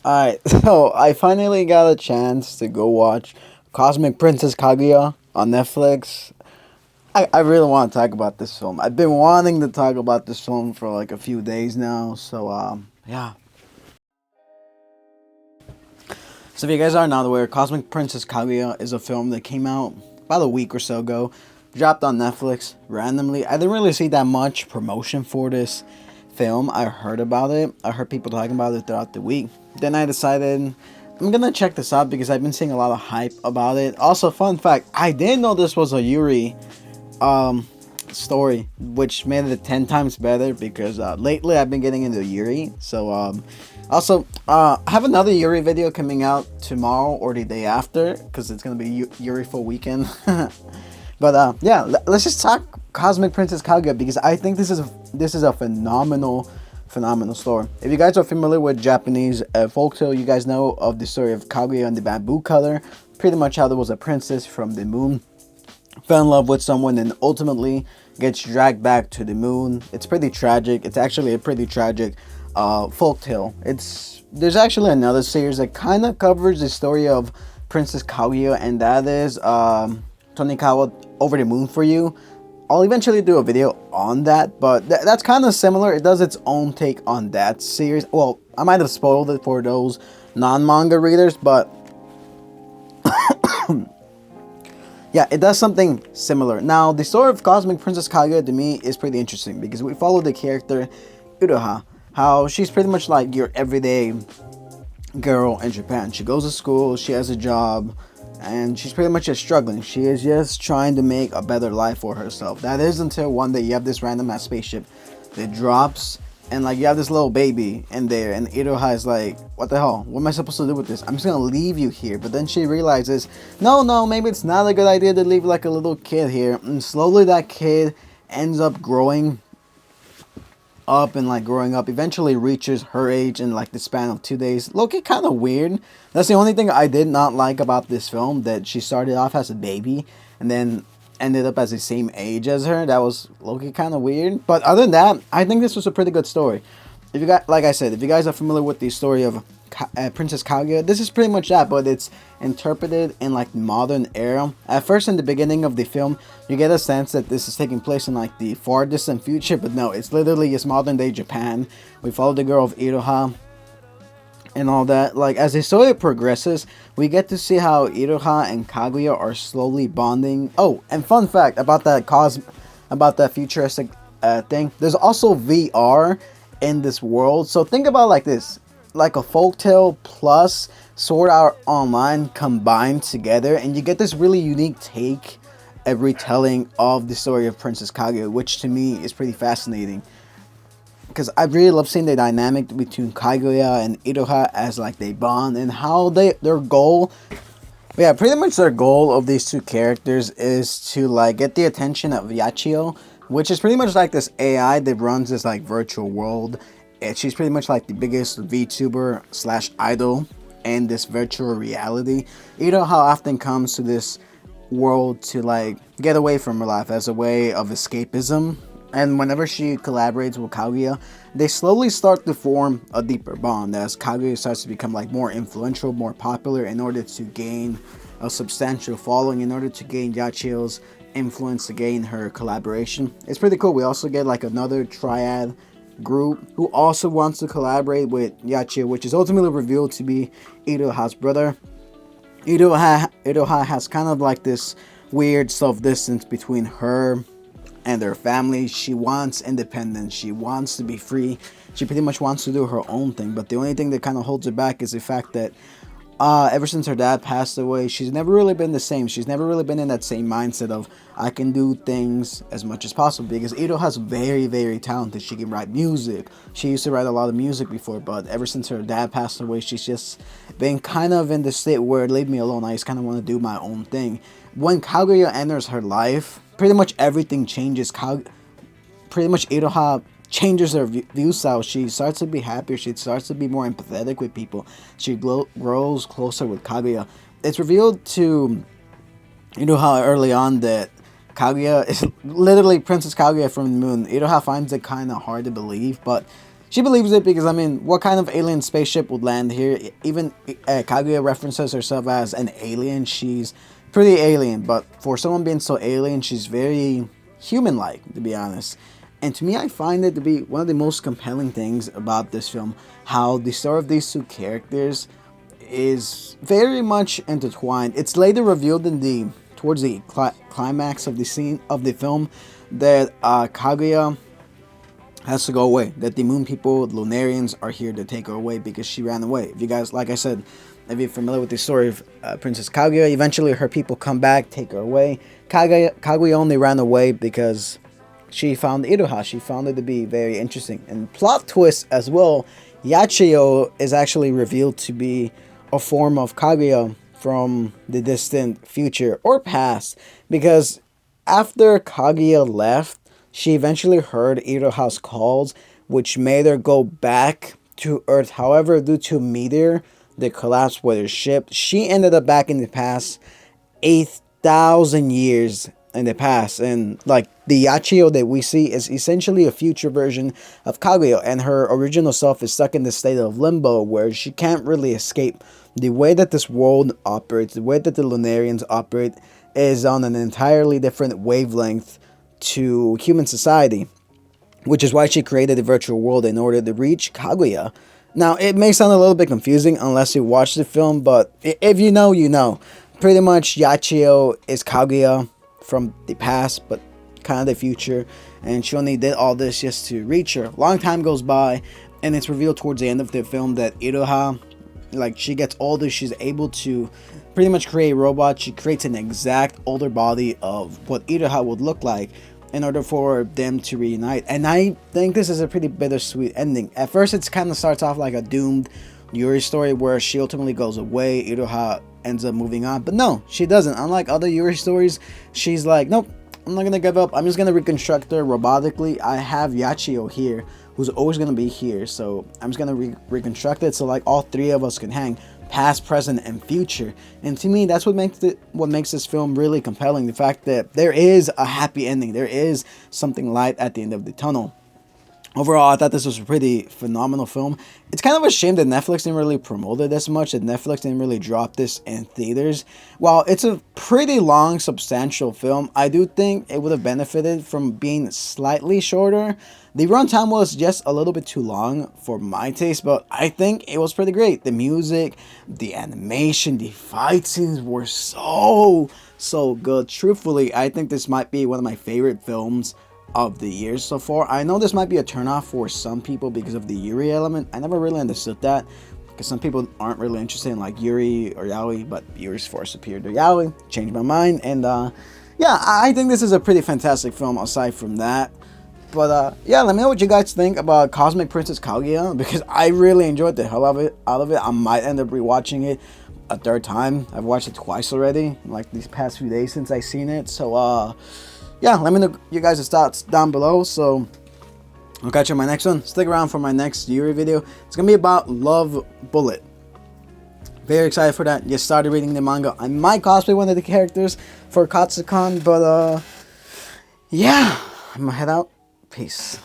Alright, so I finally got a chance to go watch Cosmic Princess Kaguya on Netflix. I really want to talk about this film. I've been wanting to talk about this film for like a few days now, so yeah. So if you guys are not aware, Cosmic Princess Kaguya is a film that came out about a week or so ago, dropped on Netflix randomly. I didn't really see that much promotion for this film. I heard about it. I heard people talking about it throughout the week. Then I decided I'm gonna check this out because I've been seeing a lot of hype about it. Also, fun fact: I didn't know this was a Yuri um story, which made it 10 times better because lately I've been getting into Yuri. So also I have another Yuri video coming out tomorrow or the day after because it's gonna be Yuri for weekend. But yeah, let's just talk Cosmic Princess Kaguya because I think this is a phenomenal story. If you guys are familiar with Japanese folktale, you guys know of the story of Kaguya and the bamboo cutter. Pretty much how there was a princess from the moon, fell in love with someone, and ultimately gets dragged back to the moon. It's pretty tragic. It's actually a pretty tragic folktale. There's actually another series that kind of covers the story of Princess Kaguya, and that is Tonikawa Over the Moon for You. I'll eventually do a video on that, but that's kind of similar. It does its own take on that series. Well, I might have spoiled it for those non-manga readers, but yeah, it does something similar. Now, the story of Cosmic Princess Kaguya to me is pretty interesting because we follow the character Iroha, how she's pretty much like your everyday girl in Japan. She goes to school, she has a job, and she's pretty much just struggling. She is just trying to make a better life for herself. That is until one day you have this random ass spaceship that drops, and like you have this little baby in there, and Iroha is like, what the hell? What am I supposed to do with this? I'm just gonna leave you here. But then she realizes, no, maybe it's not a good idea to leave like a little kid here. And slowly that kid ends up growing up and like growing up, eventually reaches her age in like the span of 2 days. Loki kind of weird. That's the only thing I did not like about this film, that she started off as a baby and then ended up as the same age as her. That was Loki kind of weird. But other than that, I think this was a pretty good story. If you got, like I said, if you guys are familiar with the story of Princess Kaguya, this is pretty much that, but it's interpreted in like modern era. At first, in the beginning of the film, you get a sense that this is taking place in like the far distant future, but no, it's literally just modern day Japan. We follow the girl of Iroha and all that. Like as the story progresses, we get to see how Iroha and Kaguya are slowly bonding. Oh, and fun fact about that futuristic thing. There's also VR in this world. So think about like this, like a folktale plus Sword Art Online combined together, and you get this really unique take, a retelling of the story of Princess Kaguya, which to me is pretty fascinating. Because I really love seeing the dynamic between Kaguya and Iroha as like they bond, and how their goal, yeah, pretty much their goal of these two characters is to like get the attention of Yachio, which is pretty much like this AI that runs this like virtual world. And she's pretty much like the biggest VTuber slash idol in this virtual reality. Iroha often comes to this world to like get away from her life as a way of escapism. And whenever she collaborates with Kaguya, they slowly start to form a deeper bond as Kaguya starts to become like more influential, more popular in order to gain a substantial following, in order to gain Yachio's influence, to gain her collaboration. It's pretty cool. We also get like another triad group who also wants to collaborate with Yachio, which is ultimately revealed to be Iroha's brother. Iroha has kind of like this weird self-distance between her and her family. She wants independence. She wants to be free. She pretty much wants to do her own thing. But the only thing that kind of holds her back is the fact that ever since her dad passed away, she's never really been the same. She's never really been in that same mindset of I can do things as much as possible, because Iroha's very, very talented. She can write music. She used to write a lot of music before, but ever since her dad passed away, she's just been kind of in the state where leave me alone. I just kind of want to do my own thing. When Kaguya enters her life, pretty much everything changes. Pretty much Iroha changes her view style. She starts to be happier. She starts to be more empathetic with people. She grows closer with Kaguya. It's revealed to Iroha early on that Kaguya is literally Princess Kaguya from the moon. Iroha finds it kind of hard to believe, but she believes it because, I mean, what kind of alien spaceship would land here? Even Kaguya references herself as an alien. She's pretty alien, but for someone being so alien, she's very human-like, to be honest. And to me, I find it to be one of the most compelling things about this film, how the story of these two characters is very much intertwined. It's later revealed in the towards the climax of the scene of the film that Kaguya has to go away. That the moon people, the Lunarians, are here to take her away because she ran away. If you guys, like I said, if you're familiar with the story of Princess Kaguya, eventually her people come back, take her away. Kaguya only ran away because she found Iroha. She found it to be very interesting. And plot twist as well, Yachio is actually revealed to be a form of Kaguya from the distant future or past, because after Kaguya left, she eventually heard Iroha's calls, which made her go back to Earth. However, due to a meteor that collapsed with her ship, she ended up back in the past 8,000 years in the past. And like the Yachio that we see is essentially a future version of Kaguya, and her original self is stuck in the state of limbo where she can't really escape. The way that this world operates, the way that the Lunarians operate, is on an entirely different wavelength to human society, which is why she created a virtual world in order to reach Kaguya. Now, it may sound a little bit confusing unless you watch the film, but if you know, you know. Pretty much, Yachio is Kaguya from the past, but kind of the future, and she only did all this just to reach her. Long time goes by, and it's revealed towards the end of the film that Iroha, like, she gets older, she's able to pretty much create a robot. She creates an exact older body of what Iroha would look like in order for them to reunite. And I think this is a pretty bittersweet ending. At first, it kind of starts off like a doomed Yuri story where she ultimately goes away, Iroha ends up moving on, but no, she doesn't. Unlike other Yuri stories, she's like, nope, I'm not gonna give up, I'm just gonna reconstruct her robotically. I have Yachio here, who's always gonna be here, so I'm just gonna reconstruct it so like all three of us can hang, past, present, and future. And to me, that's what makes this film really compelling, the fact that there is a happy ending, there is something light at the end of the tunnel. Overall, I thought this was a pretty phenomenal film. It's kind of a shame that Netflix didn't really promote it as much, that Netflix didn't really drop this in theaters. While it's a pretty long, substantial film, I do think it would have benefited from being slightly shorter. The runtime was just a little bit too long for my taste, but I think it was pretty great. The music, the animation, the fight scenes were so good. Truthfully, I think this might be one of my favorite films of the year so far. I know this might be a turnoff for some people because of the Yuri element. I never really understood that, because some people aren't really interested in like Yuri or Yaoi, but Yuri's far superior to Yaoi. Changed my mind, and yeah, I think this is a pretty fantastic film aside from that. But yeah, let me know what you guys think about Cosmic Princess Kaguya, because I really enjoyed the hell out of it. I might end up rewatching it a third time. I've watched it twice already, like these past few days since I seen it. So yeah, let me know you guys' thoughts down below. So I'll catch you on my next one. Stick around for my next Yuri video. It's gonna be about Love Bullet. Very excited for that. Just started reading the manga. I might cosplay one of the characters for Katsucon, but yeah, I'm gonna head out. Peace.